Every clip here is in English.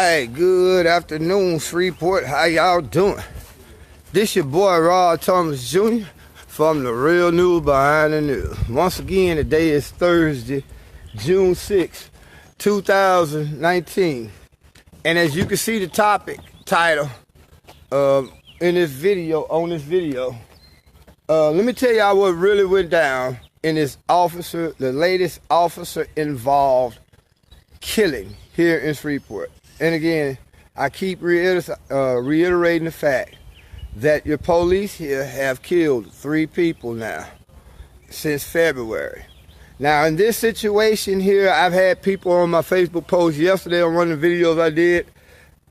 Hey, good afternoon, Shreveport. How y'all doing? This your boy, Rod Thomas Jr. from The Real News Behind the News. Once again, today is Thursday, June 6, 2019. And as you can see the topic title in this video, let me tell y'all what really went down in this officer, the latest officer involved killing here in Shreveport. And again, I keep reiterating the fact that your police here have killed 3 people now since February. Now, in this situation here, I've had people on my Facebook post yesterday on one of the videos I did.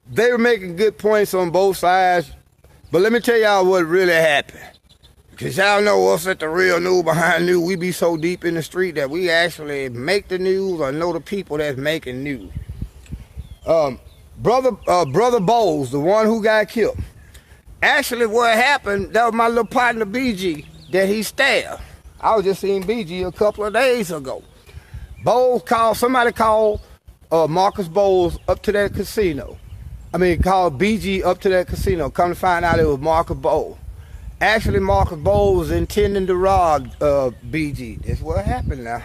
They were making good points on both sides, but let me tell y'all what really happened. Because y'all know us at The Real News Behind the News, we be so deep in the street that we actually make the news or know the people that's making news. Brother Bowles, the one who got killed. Actually, what happened, that was my little partner BG that he stabbed. I was just seeing BG a couple of days ago. Somebody called Marcus Bowles up to that casino. Called BG up to that casino. Come to find out it was Marcus Bowles. Actually, Marcus Bowles was intending to rob BG. That's what happened now.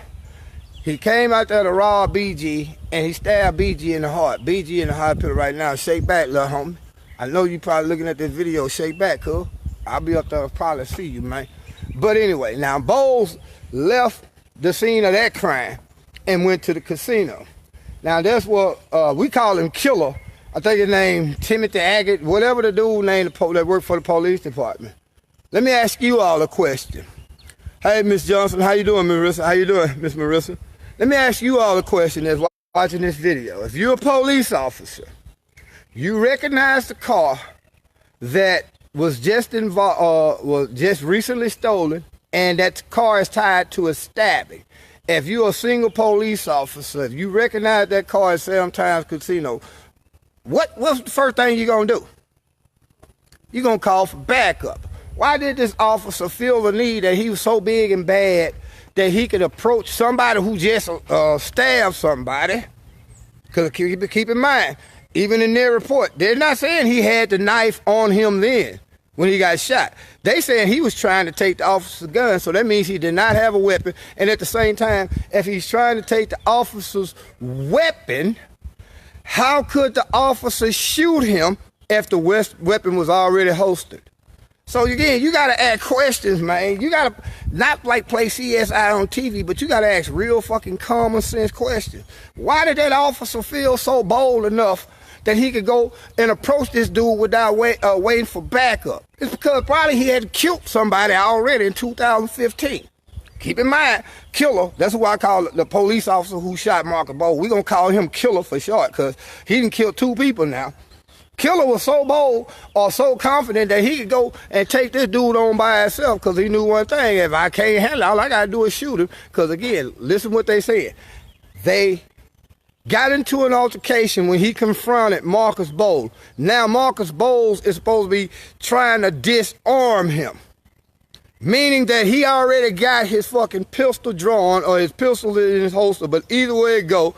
He came out there to rob BG, and he stabbed BG in the heart. BG in the hospital right now. Shake back, little homie. I know you probably looking at this video. Shake back, cuz. I'll be up there to probably see you, man. But anyway, now Bowles left the scene of that crime and went to the casino. Now, that's what we call him Killer. I think his name Timothy Agate, whatever the dude named that worked for the police department. Let me ask you all a question. Hey, Miss Johnson, how you doing, Marissa? How you doing, Miss Marissa? Let me ask you all a question that's watching this video. If you're a police officer, you recognize the car that was just recently stolen, and that car is tied to a stabbing. If you're a single police officer, if you recognize that car at Sam Times Casino, what's the first thing you're gonna do? You're gonna call for backup. Why did this officer feel the need that he was so big and bad that he could approach somebody who just stabbed somebody? Because keep in mind, even in their report, they're not saying he had the knife on him then when he got shot. They saying he was trying to take the officer's gun, so that means he did not have a weapon. And at the same time, if he's trying to take the officer's weapon, how could the officer shoot him if the weapon was already holstered? So again, you gotta ask questions, man. You gotta not like play CSI on TV, but you gotta ask real fucking common sense questions. Why did that officer feel so bold enough that he could go and approach this dude without waiting for backup? It's because probably he had killed somebody already in 2015. Keep in mind, Killer, that's who I call the police officer who shot Marcus Bowles. We're gonna call him Killer for short, because he done killed 2 people now. Killer was so bold or so confident that he could go and take this dude on by himself, because he knew one thing: if I can't handle it, all I gotta do is shoot him. Because again, listen what they said. They got into an altercation when he confronted Marcus Bowles. Now Marcus Bowles is supposed to be trying to disarm him, meaning that he already got his fucking pistol drawn or his pistol in his holster. But either way it go,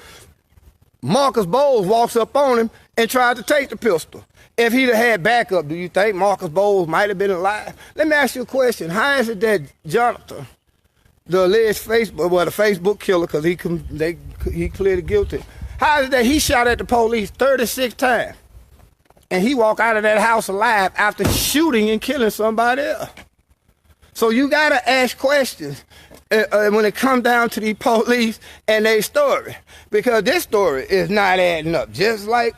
Marcus Bowles walks up on him and tried to take the pistol. If he'd have had backup, do you think Marcus Bowles might have been alive? Let me ask you a question. How is it that Jonathan, the alleged Facebook killer, because he pleaded guilty, how is it that he shot at the police 36 times and he walked out of that house alive after shooting and killing somebody else? So you gotta ask questions when it comes down to the police and their story, because this story is not adding up. Just like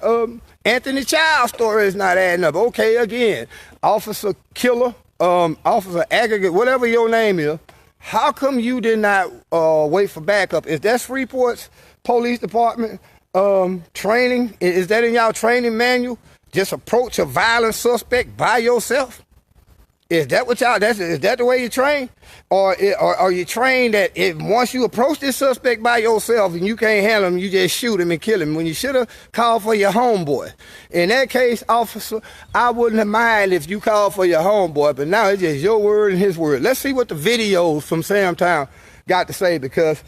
Anthony Child's story is not adding up. Okay, again, Officer Killer, Officer Aggregate, whatever your name is, how come you did not wait for backup? Is that Shreveport's police department training? Is that in y'all training manual? Just approach a violent suspect by yourself? Is that what y'all, is that the way you train? Or are you trained that if once you approach this suspect by yourself and you can't handle him, you just shoot him and kill him, when you should have called for your homeboy? In that case, officer, I wouldn't have mind if you called for your homeboy, but now it's just your word and his word. Let's see what the videos from Sam Town got to say, because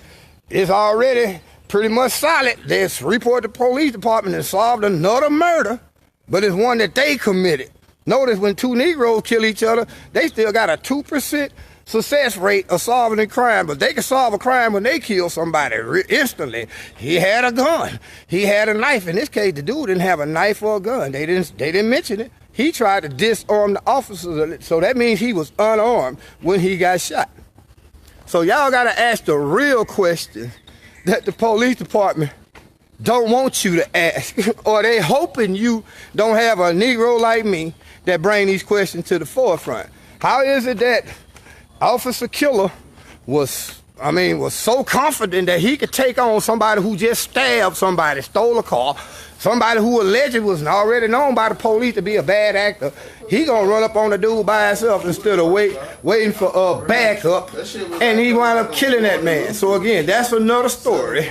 it's already pretty much solid. They report the police department and solved another murder, but it's one that they committed. Notice when two Negroes kill each other, they still got a 2% success rate of solving a crime, but they can solve a crime when they kill somebody instantly. He had a gun. He had a knife. In this case, the dude didn't have a knife or a gun. They didn't mention it. He tried to disarm the officers, so that means he was unarmed when he got shot. So y'all gotta ask the real question that the police department don't want you to ask, or they hoping you don't have a Negro like me that bring these questions to the forefront. How is it that Officer Killer was so confident that he could take on somebody who just stabbed somebody, stole a car, somebody who allegedly was already known by the police to be a bad actor? He gonna run up on the dude by himself instead of waiting for a backup, and he wound up killing that man. So again, that's another story.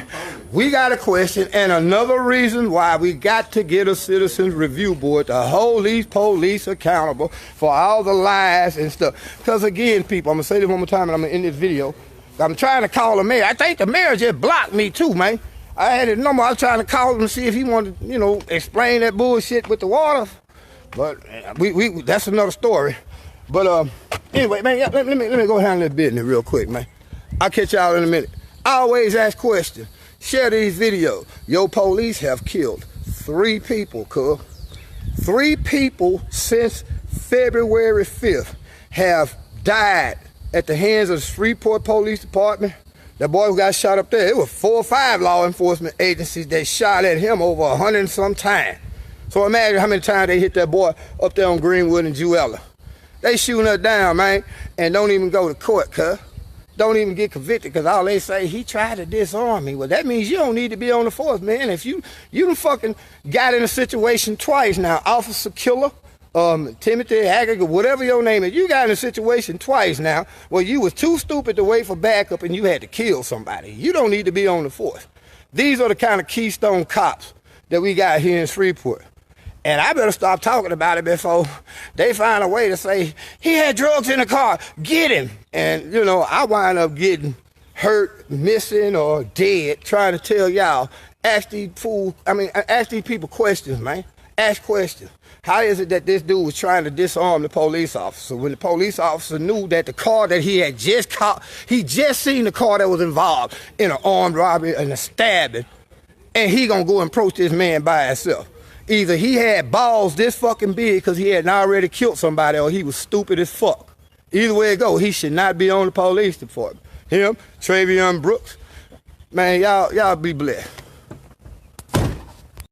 We got a question, and another reason why we got to get a citizens review board to hold these police accountable for all the lies and stuff. Because again, people, I'm gonna say this one more time and I'm gonna end this video. I'm trying to call the mayor. I think the mayor just blocked me too, man. I had his number. I was trying to call him to see if he wanted to, explain that bullshit with the water. But we that's another story. But anyway, man, let me go handle this business real quick, man. I'll catch y'all in a minute. I always ask questions. Share these videos. Your police have killed 3 people, cuz. 3 people since February 5th have died at the hands of the Shreveport Police Department. That boy who got shot up there, it was 4 or 5 law enforcement agencies that shot at him over 100 and some times. So imagine how many times they hit that boy up there on Greenwood and Jewella. They shooting us down, man, and don't even go to court, cuz. Don't even get convicted, because all they say, he tried to disarm me. Well, that means you don't need to be on the force, man. If you done fucking got in a situation twice now, Officer Killer, Timothy Haggard, whatever your name is, you got in a situation twice now where you was too stupid to wait for backup and you had to kill somebody. You don't need to be on the force. These are the kind of keystone cops that we got here in Shreveport. And I better stop talking about it before they find a way to say, he had drugs in the car, get him. And, I wind up getting hurt, missing, or dead trying to tell y'all, ask these people questions, man. Ask questions. How is it that this dude was trying to disarm the police officer when the police officer knew that the car that he had just caught, he just seen the car that was involved in an armed robbery and a stabbing, and he gonna go and approach this man by himself? Either he had balls this fucking big because he had already killed somebody, or he was stupid as fuck. Either way it go, he should not be on the police department. Him, Travion Brooks, man, y'all be blessed.